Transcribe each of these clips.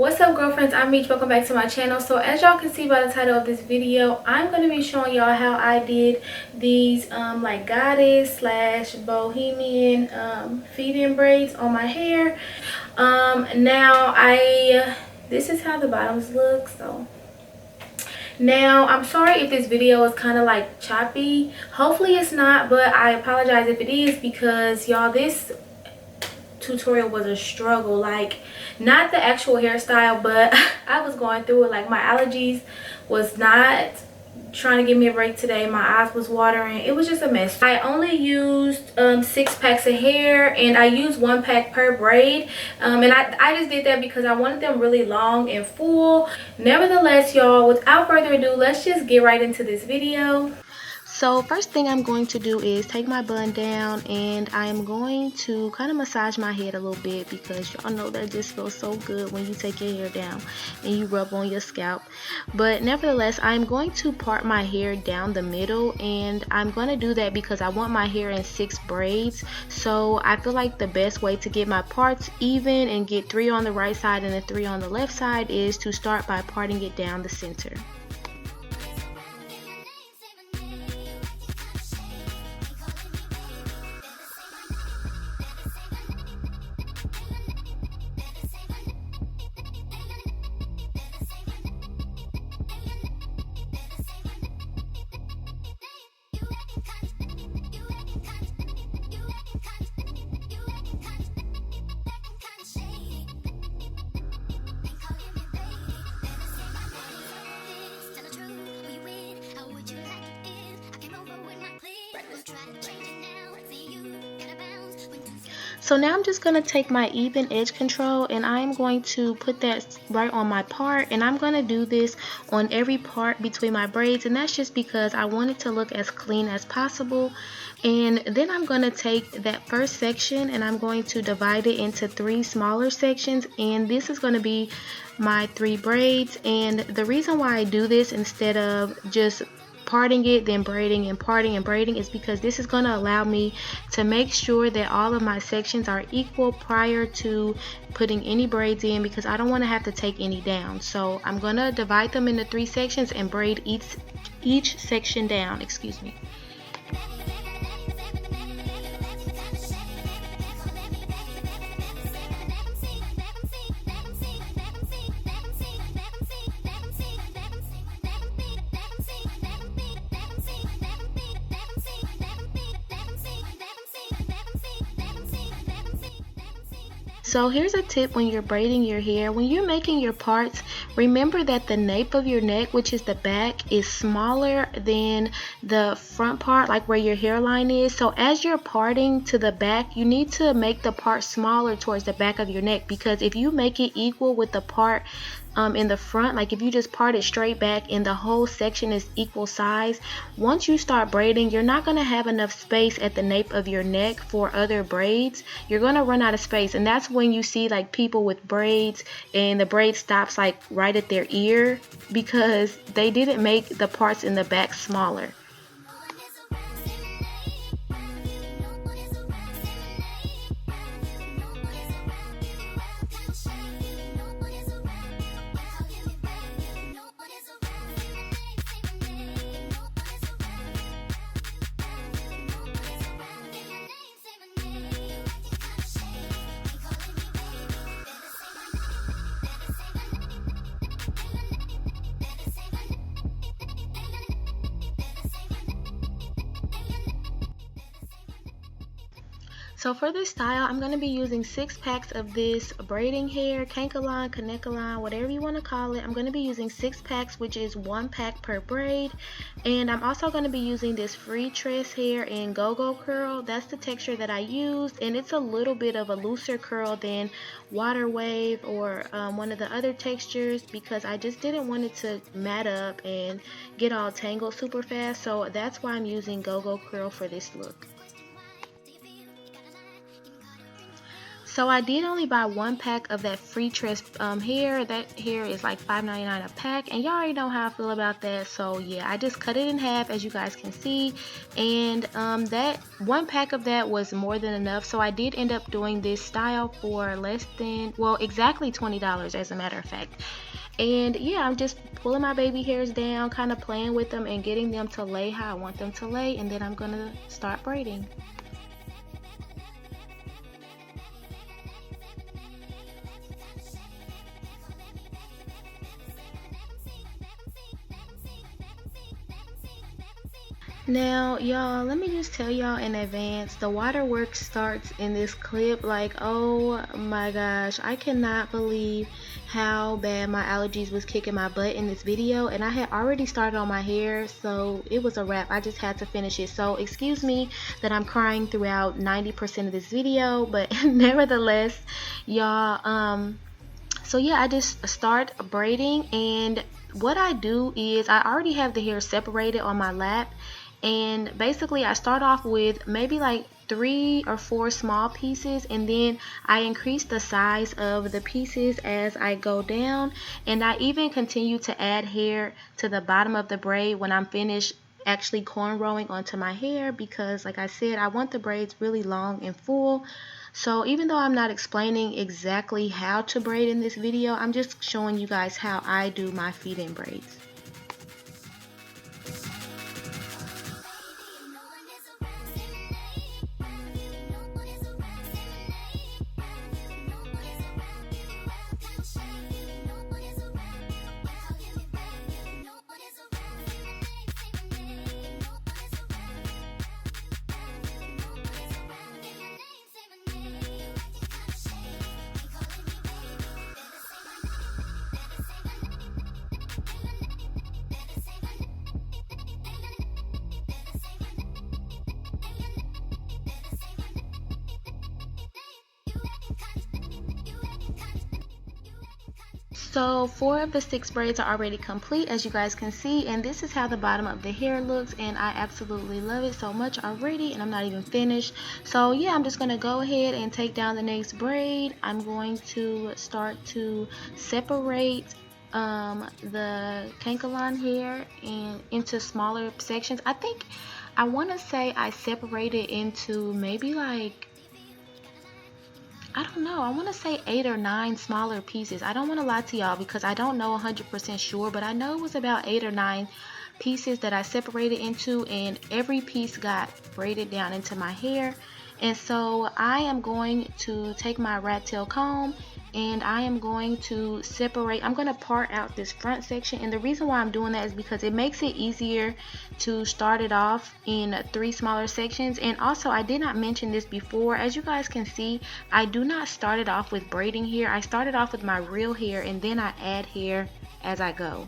What's up, girlfriends? I'm Meech. Welcome back to my channel. So as y'all can see by the title of this video, I'm going to be showing y'all how I did these like goddess slash bohemian feed-in braids on my hair. This is how the bottoms look. So now I'm sorry if this video is kind of like choppy. Hopefully it's not, but I apologize if it is, because y'all, this tutorial was a struggle. Like, not the actual hairstyle, but I was going through it. Like, my allergies was not trying to give me a break today. My eyes was watering. It was just a mess. I only used 6 packs of hair, and I used 1 pack per braid, and I just did that because I wanted them really long and full. Nevertheless, y'all, without further ado, let's just get right into this video. So first thing I'm going to do is take my bun down, and I am going to kind of massage my head a little bit, because y'all know that just feels so good when you take your hair down and you rub on your scalp. But nevertheless, I'm going to part my hair down the middle, and I'm going to do that because I want my hair in 6 braids. So I feel like the best way to get my parts even and get 3 on the right side and then 3 on the left side is to start by parting it down the center. So now I'm just going to take my Ebin edge control, and I'm going to put that right on my part, and I'm going to do this on every part between my braids, and that's just because I want it to look as clean as possible. And then I'm going to take that first section and I'm going to divide it into 3 smaller sections, and this is going to be my 3 braids. And the reason why I do this instead of just parting it, then braiding and parting and braiding, is because this is going to allow me to make sure that all of my sections are equal prior to putting any braids in, because I don't want to have to take any down. So I'm going to divide them into 3 sections and braid each section down, excuse me. So here's a tip when you're braiding your hair. When you're making your parts, remember that the nape of your neck, which is the back, is smaller than the front part, like where your hairline is. So as you're parting to the back, you need to make the part smaller towards the back of your neck, because if you make it equal with the part in the front, like if you just part it straight back and the whole section is equal size, once you start braiding, you're not going to have enough space at the nape of your neck for other braids. You're going to run out of space, and that's when you see like people with braids and the braid stops like right at their ear, because they didn't make the parts in the back smaller. So for this style, I'm going to be using 6 packs of this braiding hair, Kanekelon, whatever you want to call it. I'm going to be using 6 packs, which is 1 pack per braid. And I'm also going to be using this Freetress hair in GoGo Curl. That's the texture that I used, and it's a little bit of a looser curl than Water Wave or one of the other textures, because I just didn't want it to mat up and get all tangled super fast. So that's why I'm using GoGo Curl for this look. So I did only buy one pack of that Freetress hair. That hair is like $5.99 a pack, and y'all already know how I feel about that. So yeah, I just cut it in half, as you guys can see, and that one pack of that was more than enough. So I did end up doing this style for less than, well, exactly $20 as a matter of fact. And yeah, I'm just pulling my baby hairs down, kind of playing with them and getting them to lay how I want them to lay, and then I'm gonna start braiding. Now, y'all, let me just tell y'all in advance, the waterwork starts in this clip. Like, oh my gosh, I cannot believe how bad my allergies was kicking my butt in this video, and I had already started on my hair, so it was a wrap. I just had to finish it. So excuse me that I'm crying throughout 90% of this video, but nevertheless, y'all, so yeah, I just start braiding, and what I do is I already have the hair separated on my lap, and basically I start off with maybe like 3 or 4 small pieces, and then I increase the size of the pieces as I go down, and I even continue to add hair to the bottom of the braid when I'm finished actually cornrowing onto my hair, because like I said, I want the braids really long and full. So even though I'm not explaining exactly how to braid in this video, I'm just showing you guys how I do my feed-in braids. So 4 of the 6 braids are already complete, as you guys can see, and this is how the bottom of the hair looks, and I absolutely love it so much already, and I'm not even finished. So yeah, I'm just gonna go ahead and take down the next braid. I'm going to start to separate the Kanekelon hair into smaller sections. I want to say I separated into maybe like, I don't know, I want to say 8 or 9 smaller pieces. I don't want to lie to y'all because I don't know 100% sure, but I know it was about 8 or 9 pieces that I separated into, and every piece got braided down into my hair. And so I am going to take my rat tail comb, and I am going to separate. I'm going to part out this front section, and the reason why I'm doing that is because it makes it easier to start it off in 3 smaller sections. And also, I did not mention this before, as you guys can see, I do not start it off with braiding hair. I started off with my real hair, and then I add hair as I go.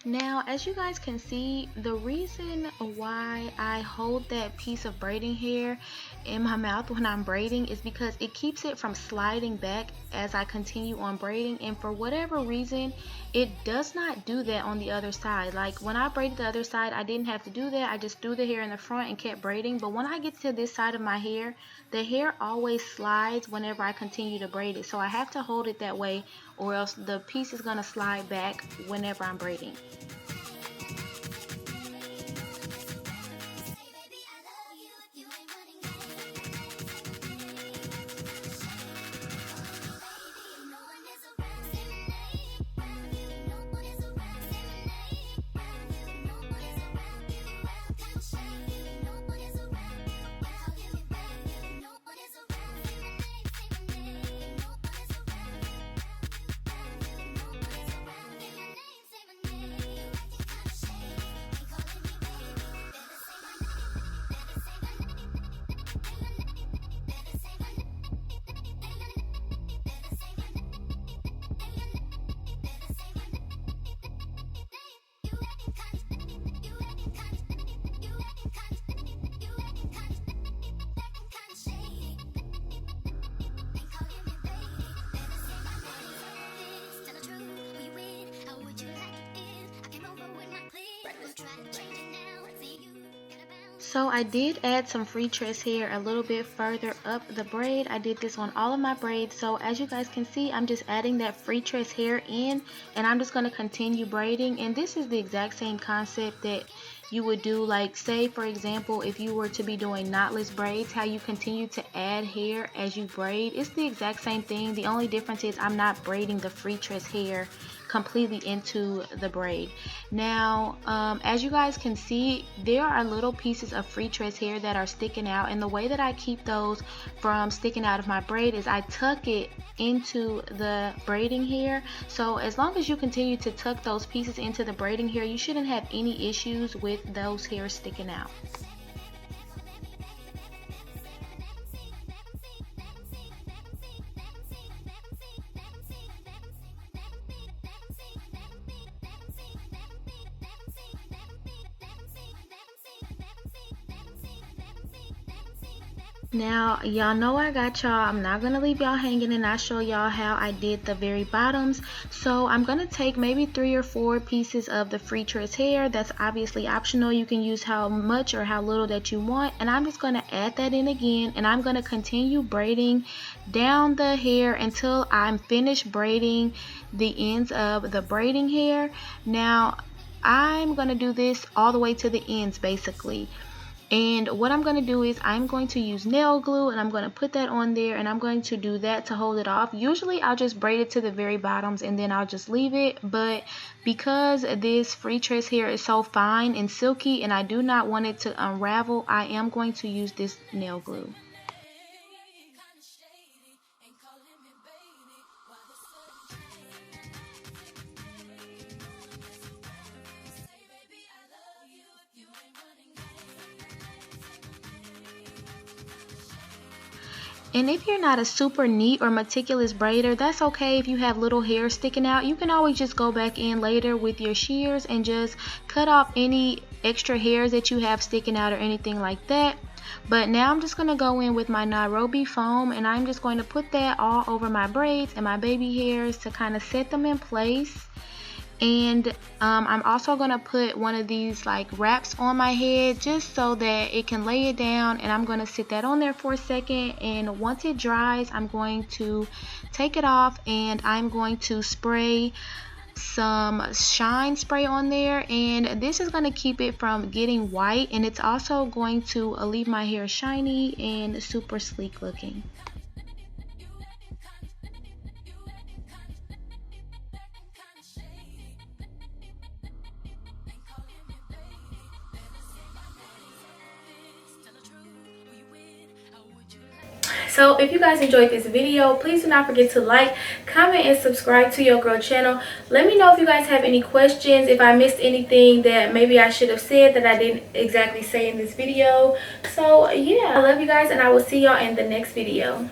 Now, as you guys can see, the reason why I hold that piece of braiding hair in my mouth when I'm braiding is because it keeps it from sliding back as I continue on braiding, and for whatever reason, it does not do that on the other side. Like when I braided the other side, I didn't have to do that. I just threw the hair in the front and kept braiding, but when I get to this side of my hair, the hair always slides whenever I continue to braid it. So I have to hold it that way, or else the piece is going to slide back whenever I'm braiding. So I did add some Freetress hair a little bit further up the braid. I did this on all of my braids. So as you guys can see, I'm just adding that Freetress hair in, and I'm just going to continue braiding. And this is the exact same concept that you would do, like say for example, if you were to be doing knotless braids, how you continue to add hair as you braid. It's the exact same thing. The only difference is I'm not braiding the Freetress hair completely into the braid. Now as you guys can see, there are little pieces of Freetress hair that are sticking out, and the way that I keep those from sticking out of my braid is I tuck it into the braiding hair. So as long as you continue to tuck those pieces into the braiding hair, you shouldn't have any issues with those hairs sticking out. Now y'all know I got y'all. I'm not gonna leave y'all hanging and not show y'all how I did the very bottoms. So I'm gonna take maybe 3 or 4 pieces of the Freetress hair. That's obviously optional. You can use how much or how little that you want, and I'm just gonna add that in again, and I'm gonna continue braiding down the hair until I'm finished braiding the ends of the braiding hair. Now I'm gonna do this all the way to the ends basically. And what I'm going to do is I'm going to use nail glue, and I'm going to put that on there, and I'm going to do that to hold it off. Usually I'll just braid it to the very bottoms and then I'll just leave it, but because this Freetress hair is so fine and silky and I do not want it to unravel, I am going to use this nail glue. And if you're not a super neat or meticulous braider, that's okay. If you have little hair sticking out, you can always just go back in later with your shears and just cut off any extra hairs that you have sticking out or anything like that. But now I'm just going to go in with my Nairobi foam, and I'm just going to put that all over my braids and my baby hairs to kind of set them in place. And I'm also going to put one of these like wraps on my head just so that it can lay it down, and I'm going to sit that on there for a second, and once it dries I'm going to take it off and I'm going to spray some shine spray on there, and this is going to keep it from getting white, and it's also going to leave my hair shiny and super sleek looking. So if you guys enjoyed this video, please do not forget to like, comment, and subscribe to your girl channel. Let me know if you guys have any questions, if I missed anything that maybe I should have said that I didn't exactly say in this video. So yeah, I love you guys, and I will see y'all in the next video.